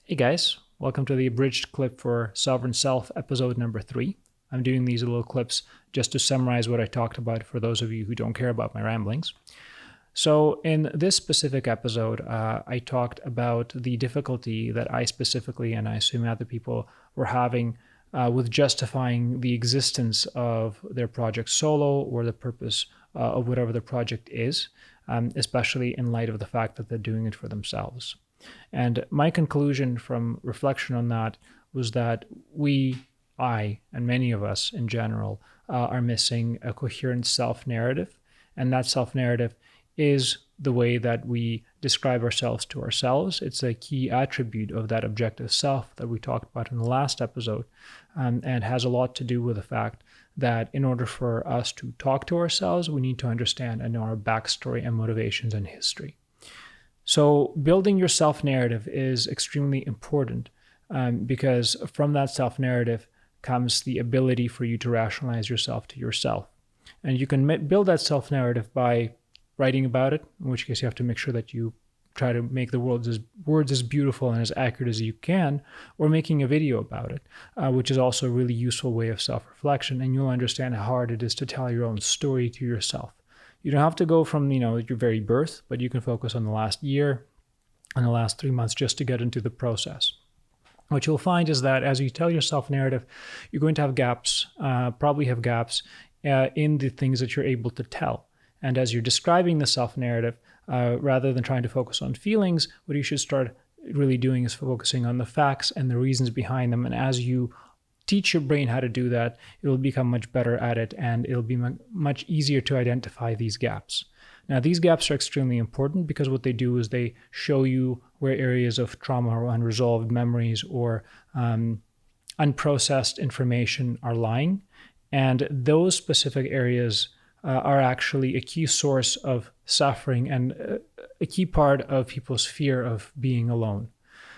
Hey guys, welcome to the Abridged clip for Sovereign Self, episode number 3. I'm doing these little clips just to summarize what I talked about for those of you who don't care about my ramblings. So, in this specific episode, I talked about the difficulty that I specifically, and I assume other people, were having with justifying the existence of their project solo or the purpose of whatever the project is, especially in light of the fact that they're doing it for themselves. And my conclusion from reflection on that was that I, and many of us in general, are missing a coherent self narrative. And that self narrative is the way that we describe ourselves to ourselves. It's a key attribute of that objective self that we talked about in the last episode, and has a lot to do with the fact that in order for us to talk to ourselves, we need to understand and know our backstory and motivations and history. So building your self-narrative is extremely important because from that self-narrative comes the ability for you to rationalize yourself to yourself. And you can build that self-narrative by writing about it, in which case you have to make sure that you try to make the words as beautiful and as accurate as you can, or making a video about it, which is also a really useful way of self-reflection, and you'll understand how hard it is to tell your own story to yourself. You don't have to go from, your very birth, but you can focus on the last year and the last 3 months just to get into the process. What you'll find is that as you tell your self-narrative, you're going to have gaps, probably have gaps in the things that you're able to tell. And as you're describing the self-narrative, rather than trying to focus on feelings, what you should start really doing is focusing on the facts and the reasons behind them. And as you teach your brain how to do that, it'll become much better at it, and it'll be much easier to identify these gaps. Now, these gaps are extremely important because what they do is they show you where areas of trauma or unresolved memories or unprocessed information are lying. And those specific areas are actually a key source of suffering and a key part of people's fear of being alone.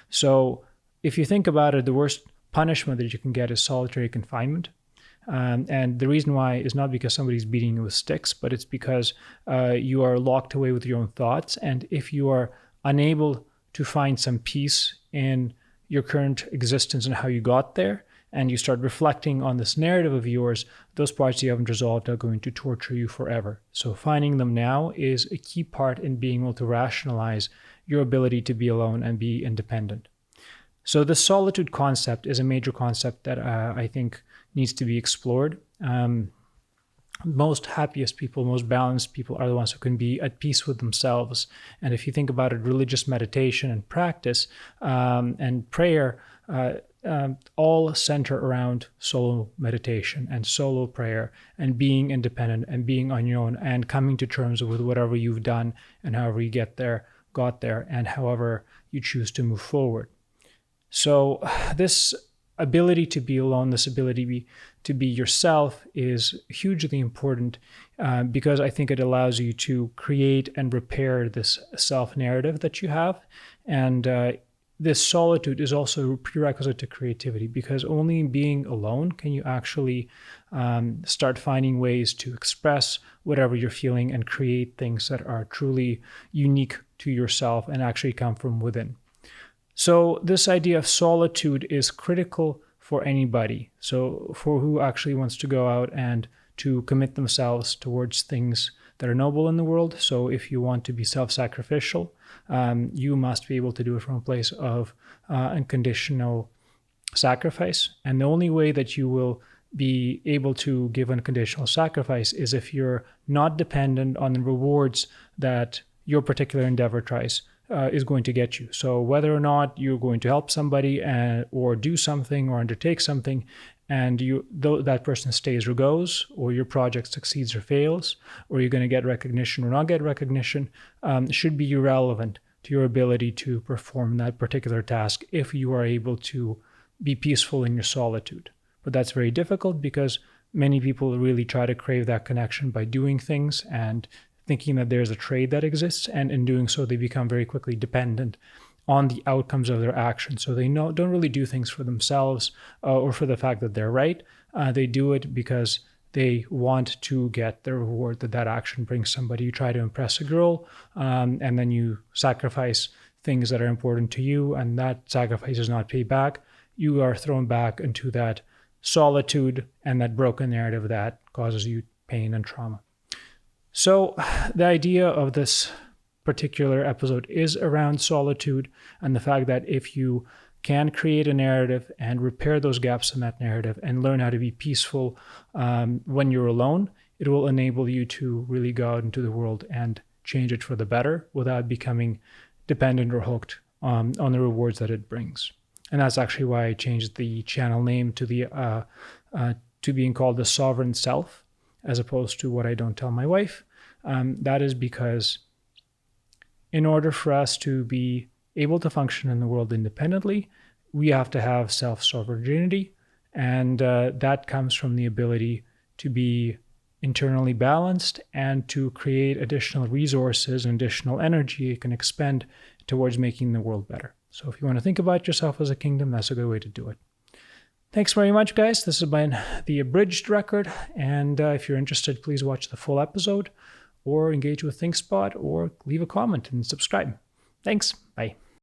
So if you think about it, the worst punishment that you can get is solitary confinement. And the reason why is not because somebody's beating you with sticks, but it's because you are locked away with your own thoughts. And if you are unable to find some peace in your current existence and how you got there, and you start reflecting on this narrative of yours, those parts you haven't resolved are going to torture you forever. So finding them now is a key part in being able to rationalize your ability to be alone and be independent. So the solitude concept is a major concept that I think needs to be explored. Most happiest people, most balanced people are the ones who can be at peace with themselves. And if you think about it, religious meditation and practice and prayer all center around solo meditation and solo prayer and being independent and being on your own and coming to terms with whatever you've done and however you got there, and however you choose to move forward. So this ability to be alone, this ability to be yourself is hugely important because I think it allows you to create and repair this self-narrative that you have. And this solitude is also a prerequisite to creativity because only being alone can you actually start finding ways to express whatever you're feeling and create things that are truly unique to yourself and actually come from within. So this idea of solitude is critical for anybody. So for who actually wants to go out and to commit themselves towards things that are noble in the world. So if you want to be self-sacrificial, you must be able to do it from a place of unconditional sacrifice. And the only way that you will be able to give unconditional sacrifice is if you're not dependent on the rewards that your particular endeavor is going to get you. So whether or not you're going to help somebody or do something or undertake something, and that person stays or goes, or your project succeeds or fails, or you're going to get recognition or not get recognition, should be irrelevant to your ability to perform that particular task if you are able to be peaceful in your solitude. But that's very difficult because many people really try to crave that connection by doing things and thinking that there's a trade that exists, and in doing so, they become very quickly dependent on the outcomes of their actions. So they don't really do things for themselves or for the fact that they're right. They do it because they want to get the reward that action brings somebody. You try to impress a girl, and then you sacrifice things that are important to you, and that sacrifice is not paid back, you are thrown back into that solitude and that broken narrative that causes you pain and trauma. So the idea of this particular episode is around solitude and the fact that if you can create a narrative and repair those gaps in that narrative and learn how to be peaceful when you're alone, it will enable you to really go out into the world and change it for the better without becoming dependent or hooked on the rewards that it brings. And that's actually why I changed the channel name to being called The Sovereign Self, as opposed to What I Don't Tell My Wife. That is because in order for us to be able to function in the world independently, we have to have self-sovereignty, and that comes from the ability to be internally balanced and to create additional resources and additional energy you can expend towards making the world better. So if you want to think about yourself as a kingdom, that's a good way to do it. Thanks very much, guys. This has been the Abridged record, and if you're interested, please watch the full episode or engage with ThinkSpot or leave a comment and subscribe. Thanks. Bye.